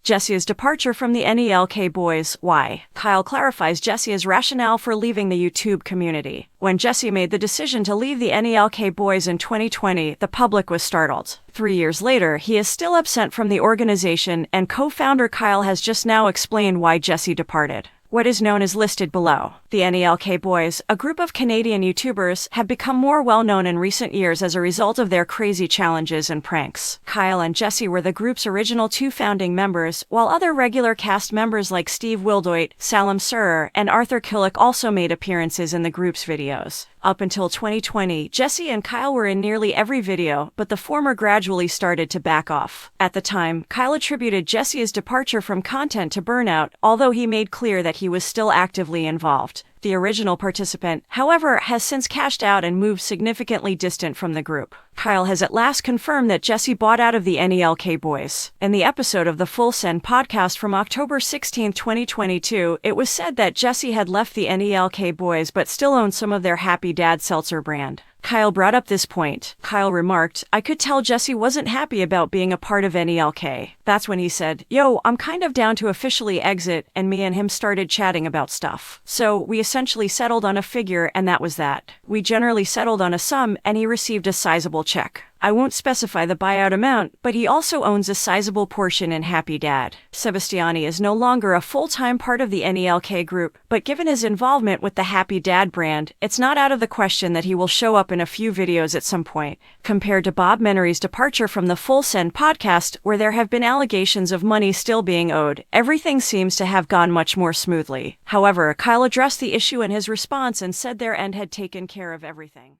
Jesse's departure from the NELK Boys. Why? Kyle clarifies Jesse's rationale for leaving the YouTube community. When Jesse made the decision to leave the NELK Boys in 2020, the public was startled. 3 years later, he is still absent from the organization, and co-founder Kyle has just now explained why Jesse departed. What is known is listed below. The NELK Boys, a group of Canadian YouTubers, have become more well-known in recent years as a result of their crazy challenges and pranks. Kyle and Jesse were the group's original 2 founding members, while other regular cast members like Steve Wildoit, Salim Surer, and Arthur Killick also made appearances in the group's videos. Up until 2020, Jesse and Kyle were in nearly every video, but the former gradually started to back off. At the time, Kyle attributed Jesse's departure from content to burnout, although he made clear that he was still actively involved. The original participant, however, has since cashed out and moved significantly distant from the group. Kyle has at last confirmed that Jesse bought out of the NELK Boys. In the episode of the Full Send podcast from October 16, 2022, it was said that Jesse had left the NELK Boys but still owned some of their Happy Dad seltzer brand. Kyle brought up this point. Kyle remarked, "I could tell Jesse wasn't happy about being a part of NELK. That's when he said, 'Yo, I'm kind of down to officially exit,' and me and him started chatting about stuff. So we essentially settled on a figure, and that was that. We generally settled on a sum, and he received a sizable check. I won't specify the buyout amount, but he also owns a sizable portion in Happy Dad." Sebastiani is no longer a full-time part of the NELK group, but given his involvement with the Happy Dad brand, it's not out of the question that he will show up in a few videos at some point. Compared to Bob Menery's departure from the Full Send podcast, where there have been allegations of money still being owed, everything seems to have gone much more smoothly. However, Kyle addressed the issue in his response and said their end had taken care of everything.